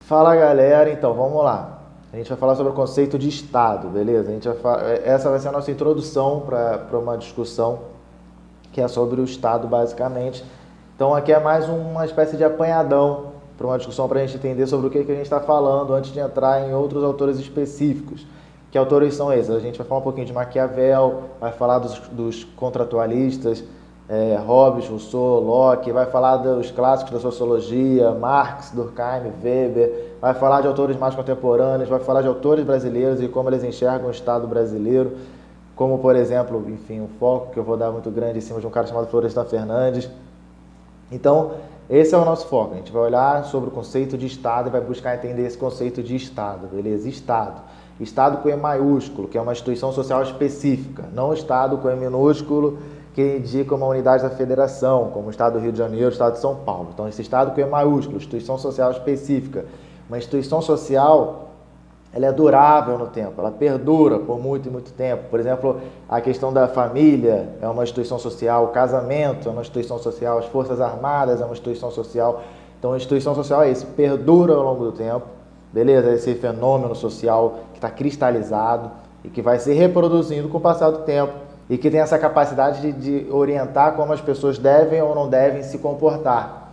Fala galera, então vamos lá. A gente vai falar sobre o conceito de Estado, beleza? Essa vai ser a nossa introdução para uma discussão que é sobre o Estado, basicamente. Então aqui é mais uma espécie de apanhadão para uma discussão para a gente entender sobre o que a gente está falando antes de entrar em outros autores específicos. Que autores são esses? A gente vai falar um pouquinho de Maquiavel, vai falar dos contratualistas, Hobbes, Rousseau, Locke, vai falar dos clássicos da sociologia, Marx, Durkheim, Weber, vai falar de autores mais contemporâneos, vai falar de autores brasileiros e como eles enxergam o Estado brasileiro, como, por exemplo, enfim, um foco que eu vou dar muito grande em cima de um cara chamado Florestan Fernandes. Então, esse é o nosso foco. A gente vai olhar sobre o conceito de Estado e vai buscar entender esse conceito de Estado, beleza? Estado. Estado com E maiúsculo, que é uma instituição social específica, não Estado com E minúsculo, que indica uma unidade da federação, como o Estado do Rio de Janeiro, o Estado de São Paulo. Então, esse Estado com E maiúsculo, instituição social específica. Uma instituição social, ela é durável no tempo, ela perdura por muito e muito tempo. Por exemplo, a questão da família é uma instituição social, o casamento é uma instituição social, as Forças Armadas é uma instituição social. Então, a instituição social é isso, perdura ao longo do tempo, beleza? Esse fenômeno social que está cristalizado e que vai se reproduzindo com o passar do tempo e que tem essa capacidade de orientar como as pessoas devem ou não devem se comportar,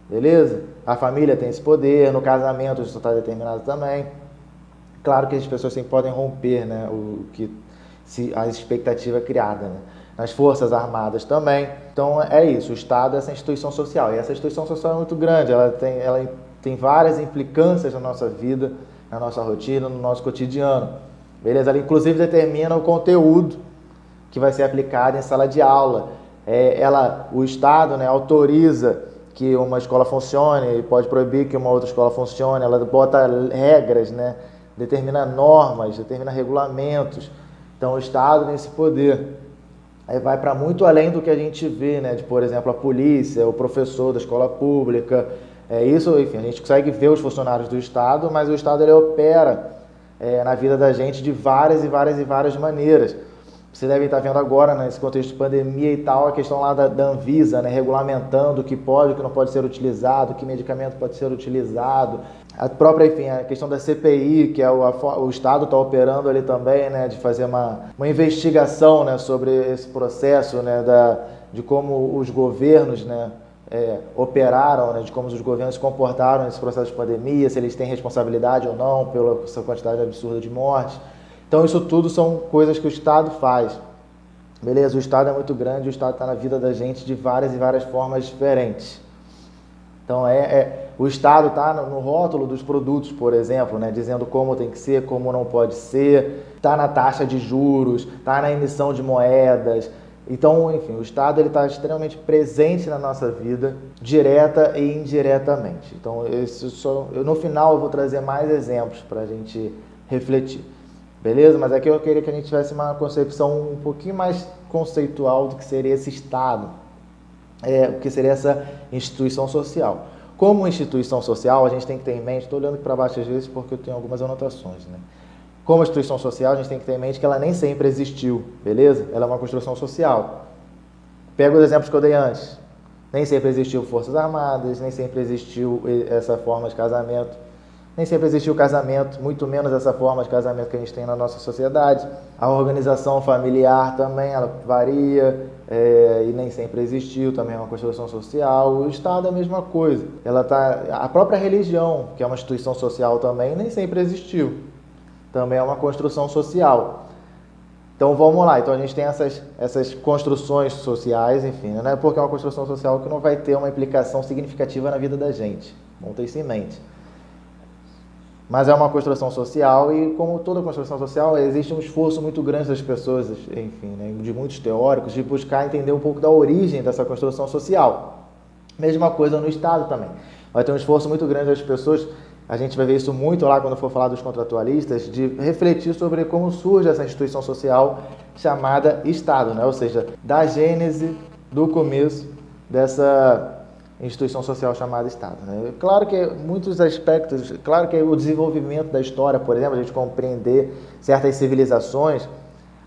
beleza? A família tem esse poder, no casamento isso está determinado também. Claro que as pessoas sempre podem romper, né, a expectativa criada, né? Nas Forças Armadas também. Então é isso, o Estado é essa instituição social. E essa instituição social é muito grande, ela tem várias implicâncias na nossa vida, na nossa rotina, no nosso cotidiano. Beleza? Ela inclusive determina o conteúdo que vai ser aplicado em sala de aula. O Estado, né, autoriza que uma escola funcione e pode proibir que uma outra escola funcione. Ela bota regras, né? Determina normas, determina regulamentos. Então o Estado tem esse poder. Aí vai para muito além do que a gente vê, né? De, por exemplo, a polícia, o professor da escola pública. Isso, enfim, a gente consegue ver os funcionários do Estado, mas o Estado ele opera na vida da gente de várias e várias e várias maneiras. Você deve estar vendo agora, nesse contexto de pandemia e tal, a questão lá da Anvisa, né, regulamentando o que pode e o que não pode ser utilizado, que medicamento pode ser utilizado. A própria, enfim, a questão da CPI, que é o Estado está operando ali também, né, de fazer uma investigação, né, sobre esse processo, né, de como os governos, né, operaram, né, de como os governos se comportaram nesse processo de pandemia, se eles têm responsabilidade ou não pela essa quantidade absurda de mortes. Então isso tudo são coisas que o Estado faz, beleza? O Estado é muito grande, o Estado está na vida da gente de várias e várias formas diferentes. Então o Estado está no rótulo dos produtos, por exemplo, né, dizendo como tem que ser, como não pode ser, está na taxa de juros, está na emissão de moedas. Então, enfim, o Estado está extremamente presente na nossa vida, direta e indiretamente. Então, no final eu vou trazer mais exemplos para a gente refletir. Beleza? Mas aqui eu queria que a gente tivesse uma concepção um pouquinho mais conceitual do que seria esse Estado, o que seria essa instituição social. Como instituição social, a gente tem que ter em mente, estou olhando aqui para baixo às vezes porque eu tenho algumas anotações, né? Como instituição social, a gente tem que ter em mente que ela nem sempre existiu, beleza? Ela é uma construção social. Pega os exemplos que eu dei antes. Nem sempre existiu Forças Armadas, nem sempre existiu essa forma de casamento. Nem sempre existiu casamento, muito menos essa forma de casamento que a gente tem na nossa sociedade. A organização familiar também, ela varia e nem sempre existiu, também é uma construção social. O Estado é a mesma coisa. A própria religião, que é uma instituição social também, nem sempre existiu. Também é uma construção social. Então vamos lá, então a gente tem essas construções sociais, enfim, né? Porque é uma construção social que não vai ter uma implicação significativa na vida da gente. Vamos ter isso em mente. Mas é uma construção social e, como toda construção social, existe um esforço muito grande das pessoas, enfim, né, de muitos teóricos, de buscar entender um pouco da origem dessa construção social. Mesma coisa no Estado também. Vai ter um esforço muito grande das pessoas, a gente vai ver isso muito lá quando for falar dos contratualistas, de refletir sobre como surge essa instituição social chamada Estado, né? Ou seja, da gênese, do começo dessa instituição social chamada Estado, né? Claro que muitos aspectos, claro que o desenvolvimento da história, por exemplo, a gente compreender certas civilizações,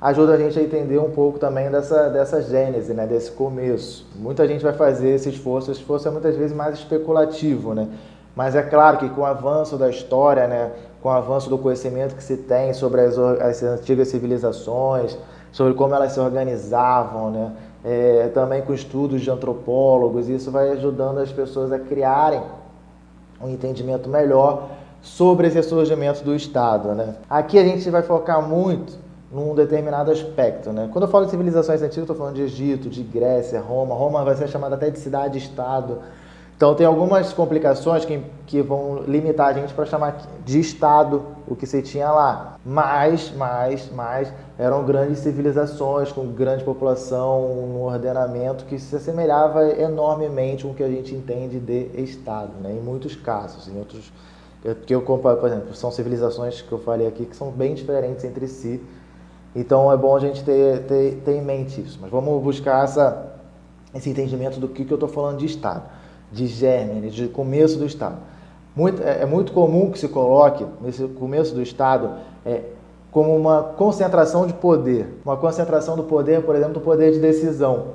ajuda a gente a entender um pouco também dessa gênese, né, desse começo. Muita gente vai fazer esse esforço é muitas vezes mais especulativo, né? Mas é claro que com o avanço da história, né, com o avanço do conhecimento que se tem sobre as antigas civilizações, sobre como elas se organizavam, né, também com estudos de antropólogos, isso vai ajudando as pessoas a criarem um entendimento melhor sobre esse surgimento do Estado, né? Aqui a gente vai focar muito num determinado aspecto, né? Quando eu falo de civilizações antigas, estou falando de Egito, de Grécia, Roma. Roma vai ser chamada até de cidade-estado. Então tem algumas complicações que vão limitar a gente para chamar de Estado o que se tinha lá. Mas eram grandes civilizações com grande população, um ordenamento que se assemelhava enormemente com o que a gente entende de Estado, né? Em muitos casos, em outros que eu comparo, por exemplo, são civilizações que eu falei aqui que são bem diferentes entre si. Então é bom a gente ter em mente isso. Mas vamos buscar esse entendimento do que eu estou falando de Estado, de germe, de começo do Estado. É muito comum que se coloque nesse começo do Estado como uma concentração de poder. Uma concentração do poder, por exemplo, do poder de decisão.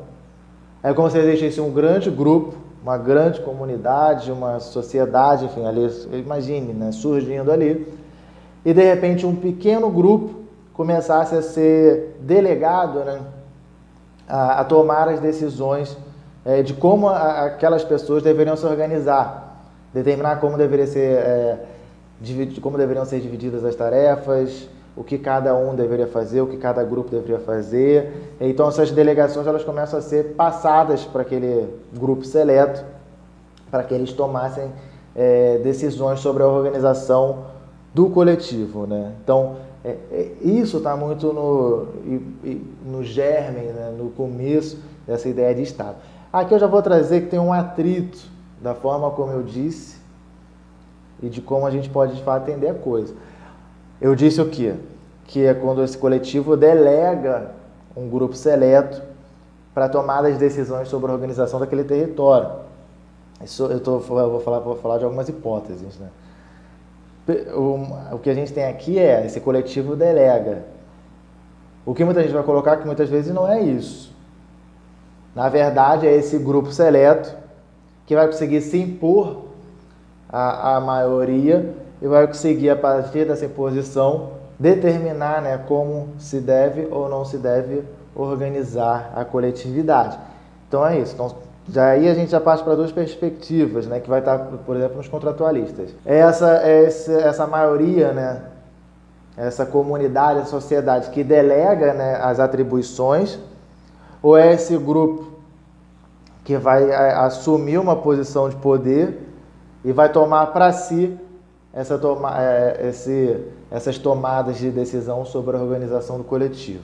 É como se existisse um grande grupo, uma grande comunidade, uma sociedade, enfim, ali, imagine, né, surgindo ali, e de repente um pequeno grupo começasse a ser delegado, né, a tomar as decisões de como aquelas pessoas deveriam se organizar, determinar como deveriam ser divididas as tarefas, o que cada um deveria fazer, o que cada grupo deveria fazer. Então essas delegações elas começam a ser passadas para aquele grupo seleto, para que eles tomassem decisões sobre a organização do coletivo, né? Então isso está muito no germe, né? No começo dessa ideia de Estado. Aqui eu já vou trazer que tem um atrito da forma como eu disse e de como a gente pode de fato entender a coisa. Eu disse o quê? Que é quando esse coletivo delega um grupo seleto para tomar as decisões sobre a organização daquele território. Isso vou falar de algumas hipóteses, né? O que a gente tem aqui esse coletivo delega. O que muita gente vai colocar que muitas vezes não é isso. Na verdade, é esse grupo seleto que vai conseguir se impor à maioria e vai conseguir, a partir dessa imposição, determinar, né, como se deve ou não se deve organizar a coletividade. Então é isso. Então, aí a gente já parte para duas perspectivas, né, que vai estar, por exemplo, nos contratualistas. Essa maioria, né, essa comunidade, essa sociedade que delega, né, as atribuições, ou é esse grupo que vai assumir uma posição de poder e vai tomar para si essas tomadas de decisão sobre a organização do coletivo.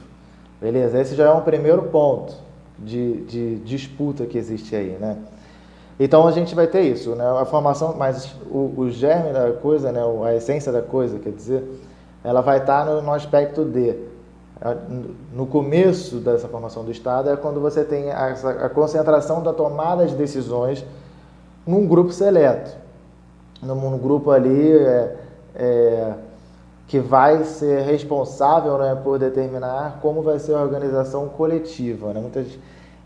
Beleza? Esse já é um primeiro ponto de disputa que existe aí, né? Então a gente vai ter isso, né? A formação, mas o germe da coisa, né? A essência da coisa, quer dizer, ela vai estar no aspecto no começo dessa formação do Estado é quando você tem a concentração da tomada de decisões num grupo seleto, num grupo ali que vai ser responsável, né, por determinar como vai ser a organização coletiva, né?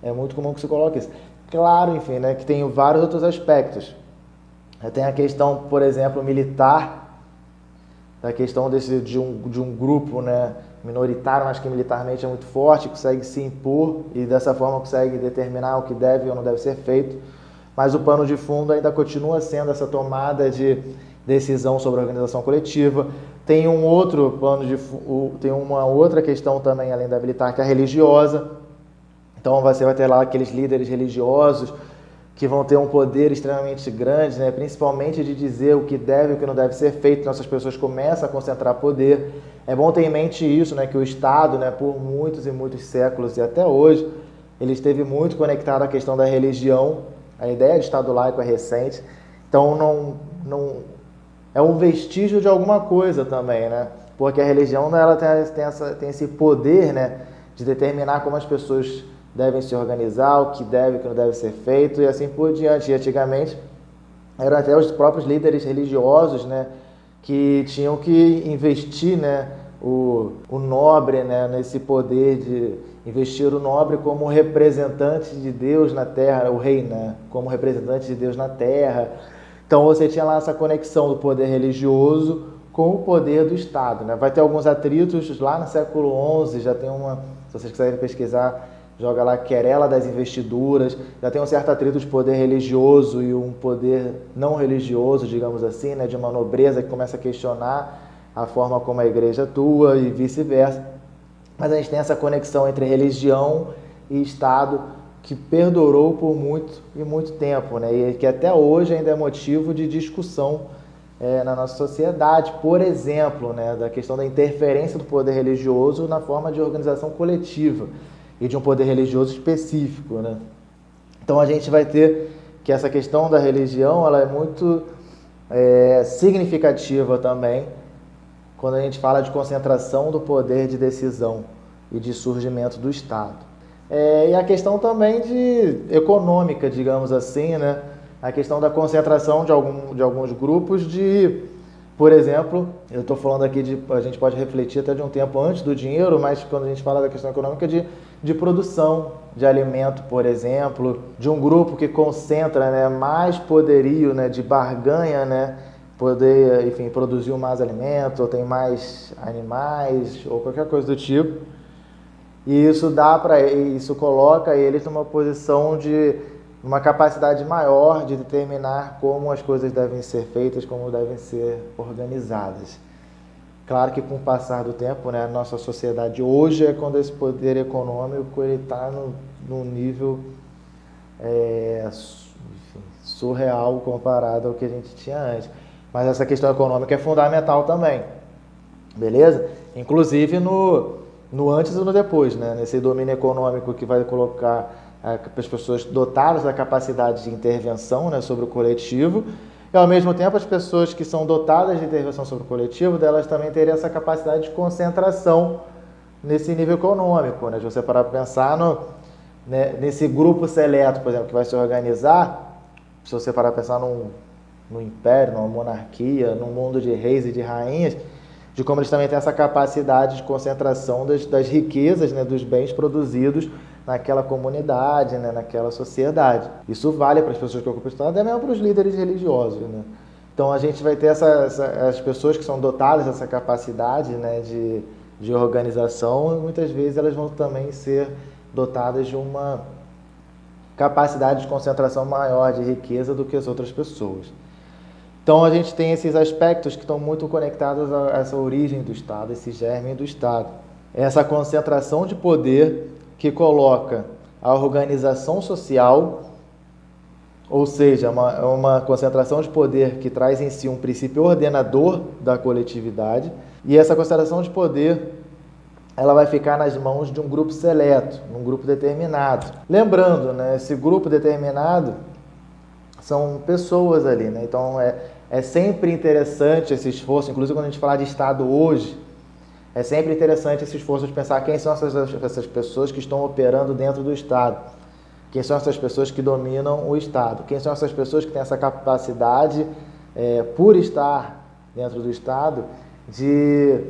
É muito comum que se coloque isso. Claro, enfim, né, que tem vários outros aspectos. Tem a questão, por exemplo, militar, da questão de um grupo, né, minoritário, mas que militarmente é muito forte, consegue se impor e dessa forma consegue determinar o que deve ou não deve ser feito. Mas o pano de fundo ainda continua sendo essa tomada de decisão sobre a organização coletiva. Tem tem uma outra questão também, além da militar, que é a religiosa. Então você vai ter lá aqueles líderes religiosos que vão ter um poder extremamente grande, né? Principalmente de dizer o que deve e o que não deve ser feito. Então essas pessoas começam a concentrar poder. É bom ter em mente isso, né? Que o Estado, né, por muitos e muitos séculos e até hoje, ele esteve muito conectado à questão da religião. A ideia de Estado laico é recente. Então não é um vestígio de alguma coisa também, né? Porque a religião ela tem esse poder, né, de determinar como as pessoas devem se organizar, o que deve e o que não deve ser feito e assim por diante. E antigamente eram até os próprios líderes religiosos, né, que tinham que investir, né, o nobre, né, nesse poder de investir o nobre como representante de Deus na terra, o rei, né, como representante de Deus na terra. Então você tinha lá essa conexão do poder religioso com o poder do Estado, né? Vai ter alguns atritos lá no século XI, já tem uma, se vocês quiserem pesquisar, joga lá Querela das Investiduras, já tem um certo atrito de poder religioso e um poder não religioso, digamos assim, né? De uma nobreza que começa a questionar a forma como a igreja atua e vice-versa. Mas a gente tem essa conexão entre religião e Estado que perdurou por muito e muito tempo, né? E que até hoje ainda é motivo de discussão na nossa sociedade. Por exemplo, né, da questão da interferência do poder religioso na forma de organização coletiva e de um poder religioso específico, né? Então a gente vai ter que essa questão da religião ela é muito significativa também quando a gente fala de concentração do poder de decisão e de surgimento do Estado. E a questão também econômica, digamos assim, né? A questão da concentração de alguns grupos por exemplo, eu estou falando aqui a gente pode refletir até de um tempo antes do dinheiro, mas quando a gente fala da questão econômica de produção de alimento, por exemplo, de um grupo que concentra, né, mais poderio, né, de barganha, né, poder, enfim, produzir mais alimento, ou tem mais animais, ou qualquer coisa do tipo. E isso coloca eles numa posição de uma capacidade maior de determinar como as coisas devem ser feitas, como devem ser organizadas. Claro que com o passar do tempo, né, a nossa sociedade hoje é quando esse poder econômico está num nível surreal comparado ao que a gente tinha antes. Mas essa questão econômica é fundamental também, beleza? Inclusive no antes e no depois, né? Nesse domínio econômico que vai colocar as pessoas dotadas da capacidade de intervenção, né, sobre o coletivo, e ao mesmo tempo as pessoas que são dotadas de intervenção sobre o coletivo, delas também terem essa capacidade de concentração nesse nível econômico, né? De você parar para pensar nesse grupo seleto, por exemplo, que vai se organizar, se você parar para pensar num império, numa monarquia, num mundo de reis e de rainhas, de como eles também têm essa capacidade de concentração das riquezas, né, dos bens produzidos naquela comunidade, né, naquela sociedade. Isso vale para as pessoas que ocupam o Estado e mesmo para os líderes religiosos, né? Então a gente vai ter as pessoas que são dotadas dessa capacidade, né, de organização, e muitas vezes elas vão também ser dotadas de uma capacidade de concentração maior de riqueza do que as outras pessoas. Então a gente tem esses aspectos que estão muito conectados a essa origem do Estado, esse germe do Estado. Essa concentração de poder que coloca a organização social, ou seja, uma concentração de poder que traz em si um princípio ordenador da coletividade, e essa concentração de poder ela vai ficar nas mãos de um grupo seleto, um grupo determinado. Lembrando, né, esse grupo determinado são pessoas ali, né? Então é sempre interessante esse esforço, inclusive quando a gente falar de Estado hoje, é sempre interessante esse esforço de pensar quem são essas pessoas que estão operando dentro do Estado, quem são essas pessoas que dominam o Estado, quem são essas pessoas que têm essa capacidade, por estar dentro do Estado, de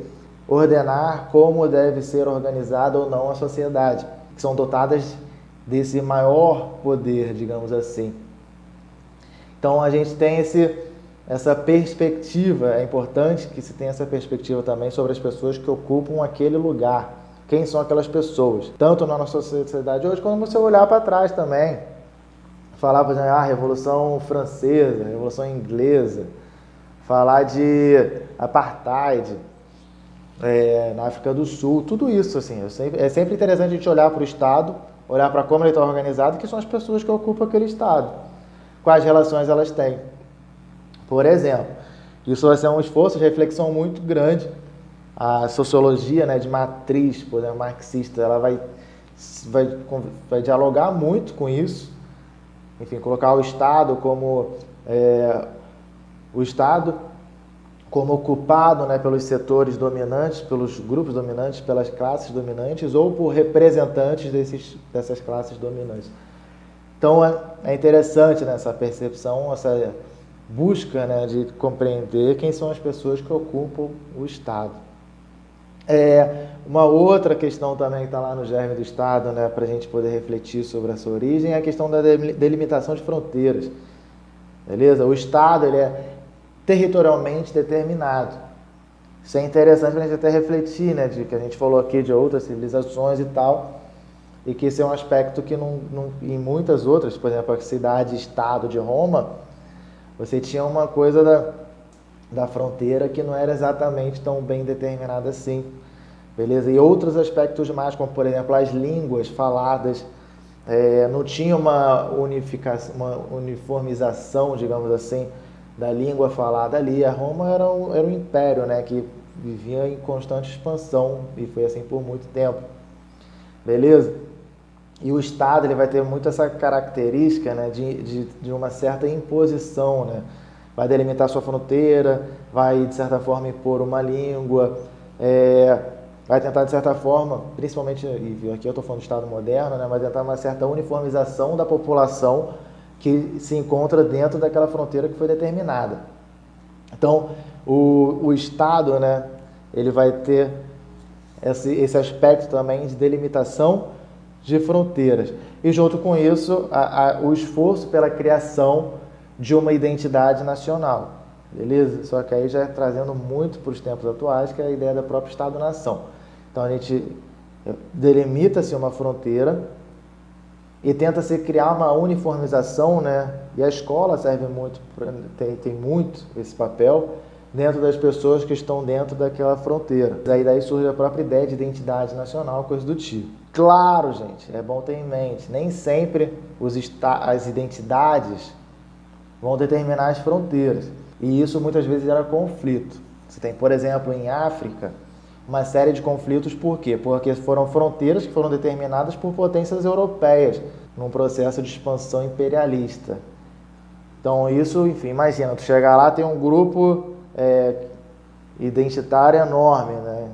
ordenar como deve ser organizada ou não a sociedade, que são dotadas desse maior poder, digamos assim. Então a gente tem essa perspectiva, é importante que se tenha essa perspectiva também sobre as pessoas que ocupam aquele lugar. Quem são aquelas pessoas? Tanto na nossa sociedade hoje, como você olhar para trás também. Falar, por exemplo, Revolução Francesa, Revolução Inglesa, falar de Apartheid na África do Sul, tudo isso, assim, é sempre interessante a gente olhar para o Estado, olhar para como ele está organizado, que são as pessoas que ocupam aquele Estado. Quais relações elas têm. Por exemplo, isso vai ser um esforço de reflexão muito grande. A sociologia, né, de matriz, por exemplo, marxista, ela vai dialogar muito com isso. Enfim, colocar o Estado como ocupado, né, pelos setores dominantes, pelos grupos dominantes, pelas classes dominantes ou por representantes dessas classes dominantes. Então é interessante, né, essa percepção, essa busca, né, de compreender quem são as pessoas que ocupam o Estado. Uma outra questão também que está lá no germe do Estado, né, para a gente poder refletir sobre essa origem, é a questão da delimitação de fronteiras. beleza? O Estado, ele é territorialmente determinado. Isso é interessante para a gente até refletir, né, de que a gente falou aqui de outras civilizações e tal, e que esse é um aspecto que em muitas outras, por exemplo, a cidade-estado de Roma, você tinha uma coisa da fronteira que não era exatamente tão bem determinada assim, beleza? E outros aspectos mais, como por exemplo as línguas faladas, não tinha uma uniformização, digamos assim, da língua falada ali. A Roma era um império, né, que vivia em constante expansão e foi assim por muito tempo, beleza? E o Estado, ele vai ter muito essa característica, né, de uma certa imposição, né? Vai delimitar sua fronteira, vai de certa forma impor uma língua, vai tentar de certa forma, principalmente, e aqui eu estou falando do Estado moderno, né, vai tentar uma certa uniformização da população que se encontra dentro daquela fronteira que foi determinada. Então, o Estado, né, ele vai ter esse aspecto também de delimitação de fronteiras. E junto com isso, o esforço pela criação de uma identidade nacional. Beleza? Só que aí já é trazendo muito para os tempos atuais, que é a ideia da própria Estado-nação. Então a gente delimita-se uma fronteira e tenta-se criar uma uniformização, né? E a escola serve muito, tem muito esse papel dentro das pessoas que estão dentro daquela fronteira. Daí surge a própria ideia de identidade nacional, coisa do tipo. Claro, gente, é bom ter em mente, nem sempre as identidades vão determinar as fronteiras. E isso muitas vezes gera conflito. Você tem, por exemplo, em África, uma série de conflitos, por quê? Porque foram fronteiras que foram determinadas por potências europeias, num processo de expansão imperialista. Então isso, enfim, imagina, tu chegar lá, tem um grupo identitário enorme, né?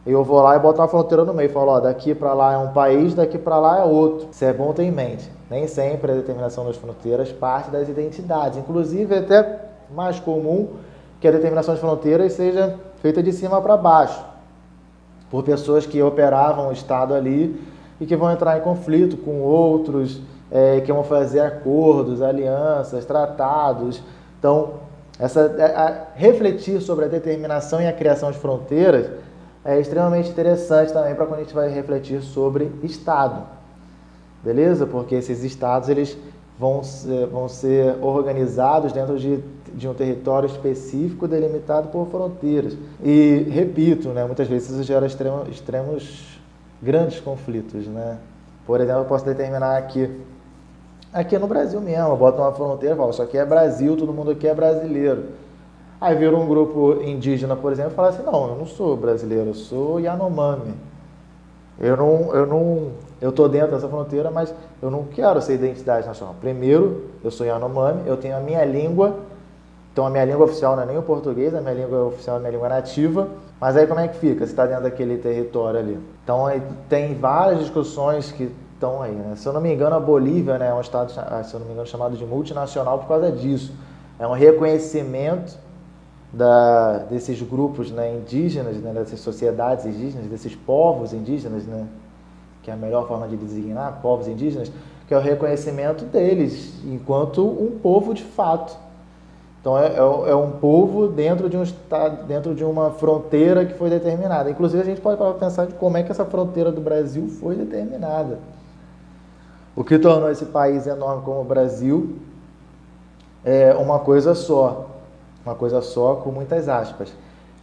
Eu vou lá e boto uma fronteira no meio, falo, ó, daqui para lá é um país, daqui para lá é outro. Isso é bom ter em mente. Nem sempre a determinação das fronteiras parte das identidades. Inclusive, é até mais comum que a determinação das fronteiras seja feita de cima para baixo, por pessoas que operavam o Estado ali e que vão entrar em conflito com outros, que vão fazer acordos, alianças, tratados. Então, refletir sobre a determinação e a criação de fronteiras é extremamente interessante também para quando a gente vai refletir sobre Estado, beleza? Porque esses Estados, eles vão ser organizados dentro de um território específico delimitado por fronteiras. E, repito, né, muitas vezes isso gera extremos grandes conflitos, né? Por exemplo, eu posso determinar aqui no Brasil mesmo, eu boto uma fronteira e falo, isso aqui é Brasil, todo mundo aqui é brasileiro. Aí vira um grupo indígena, por exemplo, e fala assim, não, eu não sou brasileiro, eu sou Yanomami. Eu estou dentro dessa fronteira, mas eu não quero ser identidade nacional. Primeiro, eu sou Yanomami, eu tenho a minha língua, então a minha língua oficial não é nem o português, a minha língua oficial é a minha língua nativa, mas aí como é que fica? Você está dentro daquele território ali. Então aí tem várias discussões que estão aí, né? Se eu não me engano, a Bolívia, né, é um estado, se eu não me engano, chamado de multinacional por causa disso. É um reconhecimento desses grupos, né, indígenas, né, dessas sociedades indígenas, desses povos indígenas, né, que é a melhor forma de designar, povos indígenas, que é o reconhecimento deles enquanto um povo de fato. Então é um povo dentro de um estado, dentro de uma fronteira que foi determinada. Inclusive a gente pode pensar de como é que essa fronteira do Brasil foi determinada. O que tornou esse país enorme como o Brasil é uma coisa só. Uma coisa só com muitas aspas.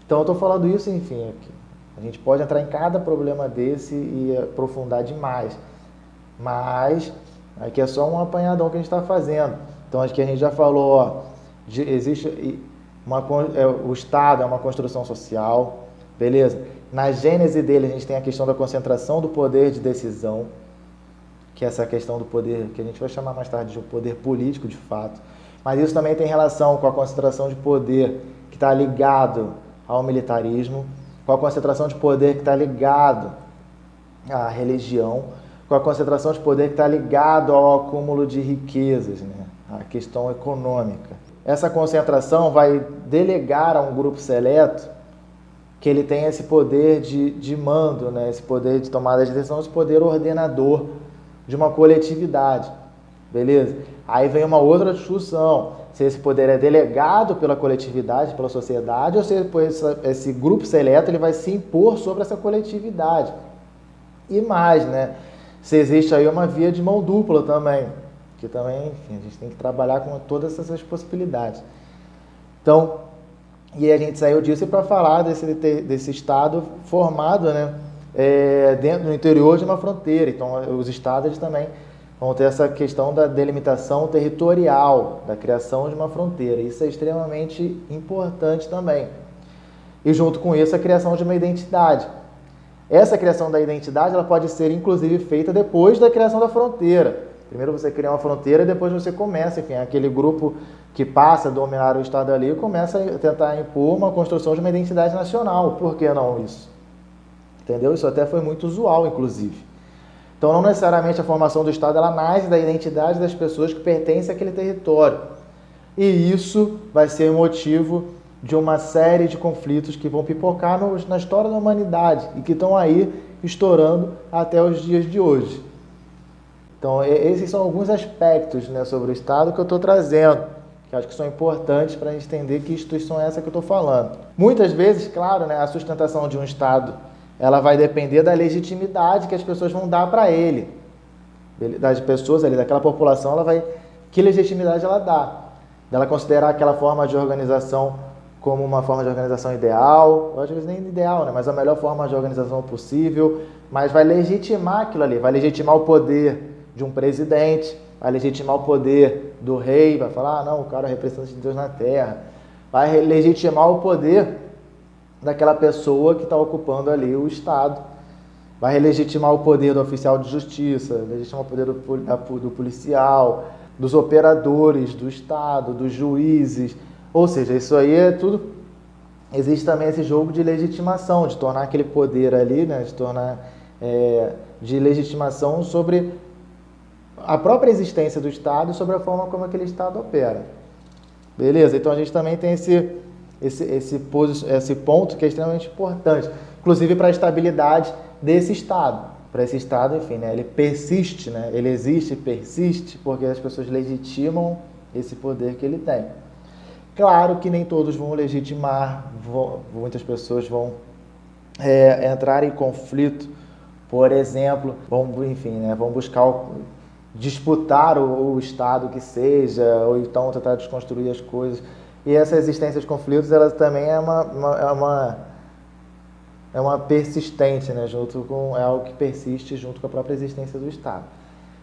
Então eu estou falando isso, enfim, aqui. A gente pode entrar em cada problema desse e aprofundar demais. Mas aqui é só um apanhadão que a gente está fazendo. Então acho que a gente já falou, ó, existe o Estado é uma construção social, beleza? Na gênese dele a gente tem a questão da concentração do poder de decisão, que é essa questão do poder, que a gente vai chamar mais tarde de um poder político de fato. Mas isso também tem relação com a concentração de poder que está ligado ao militarismo, com a concentração de poder que está ligado à religião, com a concentração de poder que está ligado ao acúmulo de riquezas, né? A questão econômica. Essa concentração vai delegar a um grupo seleto que ele tem esse poder de mando, né? Esse poder de tomada de decisão, esse poder ordenador de uma coletividade, beleza? Aí vem uma outra discussão. se esse poder é delegado pela coletividade, pela sociedade, ou se esse grupo seleto ele vai se impor sobre essa coletividade. E mais, né? Se existe aí uma via de mão dupla também, que também, enfim, a gente tem que trabalhar com todas essas possibilidades. Então, e a gente saiu disso para falar desse Estado formado, né, dentro do interior de uma fronteira. Então, os Estados eles também vão ter essa questão da delimitação territorial, da criação de uma fronteira. Isso é extremamente importante também. E junto com isso, a criação de uma identidade. Essa criação da identidade ela pode ser, inclusive, feita depois da criação da fronteira. Primeiro você cria uma fronteira e depois você começa, enfim, aquele grupo que passa a dominar o Estado ali começa a tentar impor uma construção de uma identidade nacional. Por que não isso? Entendeu? Isso até foi muito usual, inclusive. Então, não necessariamente a formação do Estado ela nasce da identidade das pessoas que pertencem àquele território. E isso vai ser motivo de uma série de conflitos que vão pipocar na história da humanidade e que estão aí estourando até os dias de hoje. Então, esses são alguns aspectos, né, sobre o Estado que eu estou trazendo, que acho que são importantes para a gente entender que instituição é essa que eu estou falando. Muitas vezes, claro, né, a sustentação de um Estado ela vai depender da legitimidade que as pessoas vão dar para ele. Das pessoas ali, daquela população, que legitimidade ela dá? Dela considerar aquela forma de organização como uma forma de organização ideal, ou às vezes nem ideal, né? Mas a melhor forma de organização possível, mas vai legitimar aquilo ali, vai legitimar o poder de um presidente, vai legitimar o poder do rei, vai falar, não, o cara é representante de Deus na terra, vai legitimar o poder daquela pessoa que está ocupando ali o Estado, vai legitimar o poder do oficial de justiça, legitimar o poder do policial, dos operadores do Estado, dos juízes. Ou seja, isso aí é tudo. Existe também esse jogo de legitimação, de tornar aquele poder ali, né, de legitimação sobre a própria existência do Estado e sobre a forma como aquele Estado opera. Beleza? Então a gente também tem esse ponto que é extremamente importante, inclusive para a estabilidade desse Estado. Para esse Estado, enfim, né, ele persiste, né, ele existe e persiste porque as pessoas legitimam esse poder que ele tem. Claro que nem todos vão legitimar, muitas pessoas vão entrar em conflito, por exemplo, vão buscar disputar o Estado que seja, ou então tentar desconstruir as coisas. E essa existência de conflitos, ela também é uma persistente, né? É algo que persiste junto com a própria existência do Estado.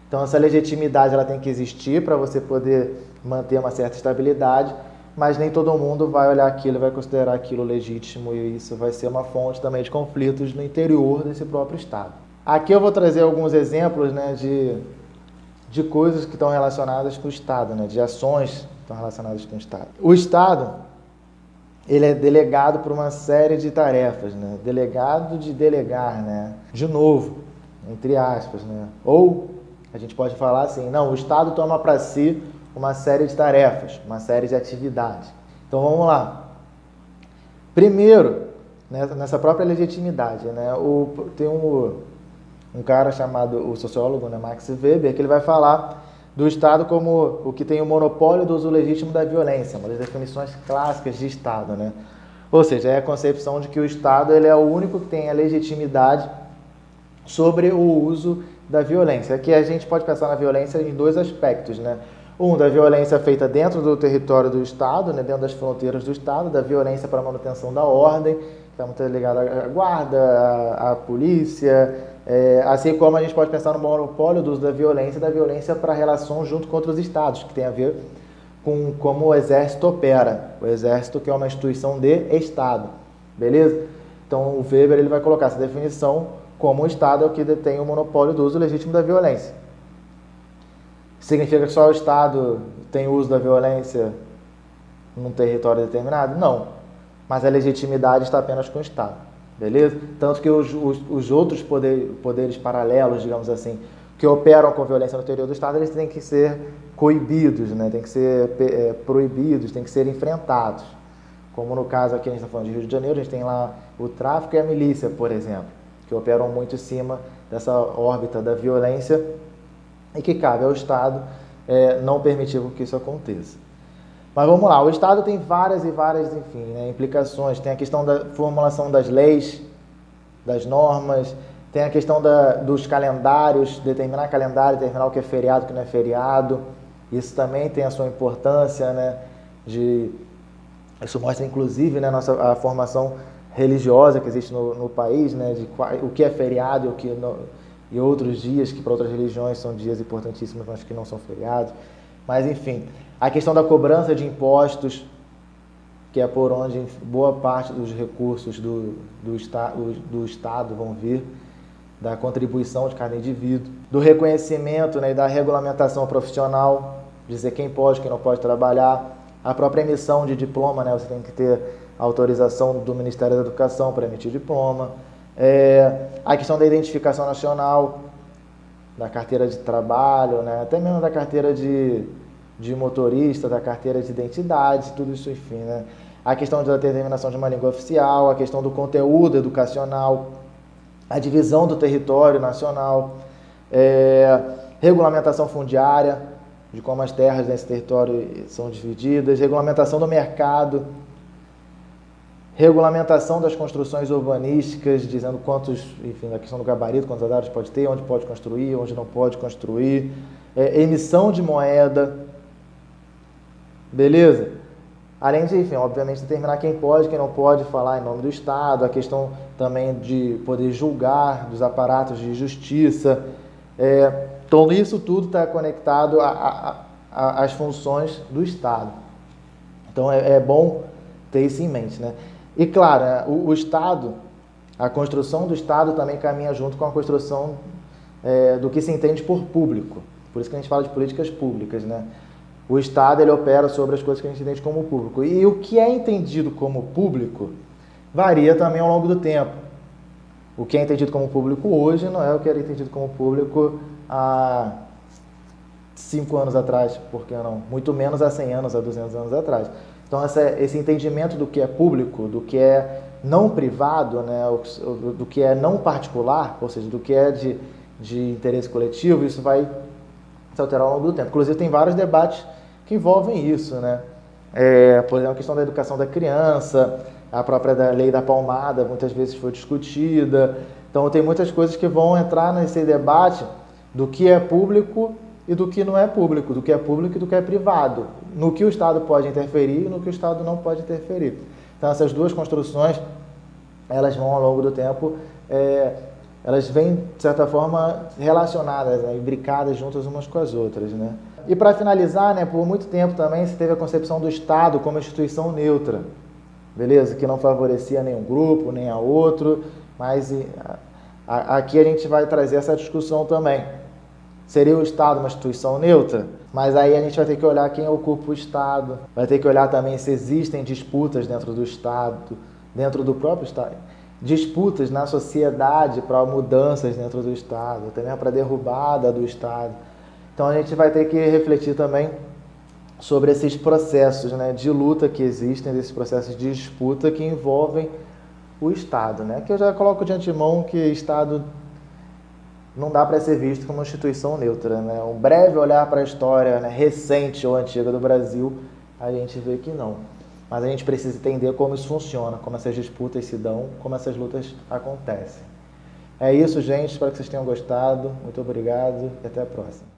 Então, essa legitimidade ela tem que existir para você poder manter uma certa estabilidade, mas nem todo mundo vai olhar aquilo e vai considerar aquilo legítimo, e isso vai ser uma fonte também de conflitos no interior desse próprio Estado. Aqui eu vou trazer alguns exemplos, né, de coisas que estão relacionadas com o Estado, né, de ações que estão relacionadas com o Estado. O Estado, ele é delegado por uma série de tarefas, né, delegado de delegar, né, de novo, entre aspas, né, ou a gente pode falar assim, não, o Estado toma para si uma série de tarefas, uma série de atividades. Então vamos lá. Primeiro, nessa própria legitimidade, né, tem um cara chamado, o sociólogo, né, Max Weber, que ele vai falar do Estado como o que tem o monopólio do uso legítimo da violência, uma das definições clássicas de Estado, né? Ou seja, é a concepção de que o Estado ele é o único que tem a legitimidade sobre o uso da violência. Aqui a gente pode pensar na violência em dois aspectos, né? Da violência feita dentro do território do Estado, né, dentro das fronteiras do Estado, da violência para a manutenção da ordem, que está muito ligada à guarda, à polícia, assim como a gente pode pensar no monopólio do uso da violência para a relação junto com outros Estados, que tem a ver com como o Exército opera. O Exército que é uma instituição de Estado, beleza? Então o Weber ele vai colocar essa definição como o Estado é o que detém o monopólio do uso legítimo da violência. Significa que só o Estado tem uso da violência num território determinado? Não. Mas a legitimidade está apenas com o Estado. Beleza? Tanto que os outros poderes paralelos, digamos assim, que operam com violência no interior do Estado, eles têm que ser coibidos, né? Têm que ser proibidos, têm que ser enfrentados. Como no caso aqui, a gente está falando de Rio de Janeiro, a gente tem lá o tráfico e a milícia, por exemplo, que operam muito em cima dessa órbita da violência e que cabe ao Estado não permitir que isso aconteça. Mas vamos lá, o Estado tem várias e várias, enfim, né, implicações. Tem a questão da formulação das leis, das normas, tem a questão dos calendários, determinar calendário, determinar o que é feriado, o que não é feriado. Isso também tem a sua importância, né? Isso mostra, inclusive, né, a formação religiosa que existe no país, né? O que é feriado e outros dias que para outras religiões são dias importantíssimos, mas que não são feriados. Mas, enfim, a questão da cobrança de impostos, que é por onde boa parte dos recursos do Estado vão vir, da contribuição de cada indivíduo, do reconhecimento, né, e da regulamentação profissional, dizer quem pode, quem não pode trabalhar, a própria emissão de diploma, né, você tem que ter autorização do Ministério da Educação para emitir diploma, a questão da identificação nacional, da carteira de trabalho, né, até mesmo da carteira de motorista, da carteira de identidade, tudo isso, enfim, né, a questão da determinação de uma língua oficial, a questão do conteúdo educacional, a divisão do território nacional, regulamentação fundiária, de como as terras nesse território são divididas, regulamentação do mercado, regulamentação das construções urbanísticas, dizendo quantos, enfim, a questão do gabarito, quantos andares pode ter, onde pode construir, onde não pode construir, emissão de moeda, beleza? Além de, enfim, obviamente, determinar quem pode, quem não pode falar em nome do Estado, a questão também de poder julgar, dos aparatos de justiça. Então, isso tudo está conectado às funções do Estado. Então, é bom ter isso em mente, né? E, claro, o Estado, a construção do Estado também caminha junto com a construção do que se entende por público. Por isso que a gente fala de políticas públicas, né? O Estado, ele opera sobre as coisas que a gente entende como público. E o que é entendido como público varia também ao longo do tempo. O que é entendido como público hoje não é o que era entendido como público há 5 anos atrás, por que não? Muito menos há 100 anos, há 200 anos atrás. Então, esse entendimento do que é público, do que é não privado, né, do que é não particular, ou seja, do que é de interesse coletivo, isso vai se alterar ao longo do tempo. Inclusive, tem vários debates que envolvem isso, né? Por exemplo, a questão da educação da criança, a própria lei da palmada muitas vezes foi discutida. Então, tem muitas coisas que vão entrar nesse debate do que é público e do que não é público, do que é público e do que é privado, no que o Estado pode interferir e no que o Estado não pode interferir. Então, essas duas construções, elas vão ao longo do tempo, elas vêm, de certa forma, relacionadas, né, imbricadas juntas umas com as outras, né? E para finalizar, né, por muito tempo também se teve a concepção do Estado como instituição neutra, beleza? Que não favorecia nenhum grupo, nem a outro, mas aqui a gente vai trazer essa discussão também. Seria o Estado uma instituição neutra? Mas aí a gente vai ter que olhar quem ocupa o Estado, vai ter que olhar também se existem disputas dentro do Estado, dentro do próprio Estado, disputas na sociedade para mudanças dentro do Estado, até mesmo para derrubada do Estado. Então a gente vai ter que refletir também sobre esses processos, né, de luta que existem, desses processos de disputa que envolvem o Estado, né? Que eu já coloco de antemão que Estado não dá para ser visto como uma instituição neutra, né? Um breve olhar para a história, né, recente ou antiga do Brasil, a gente vê que não. Mas a gente precisa entender como isso funciona, como essas disputas se dão, como essas lutas acontecem. É isso, gente. Espero que vocês tenham gostado. Muito obrigado e até a próxima.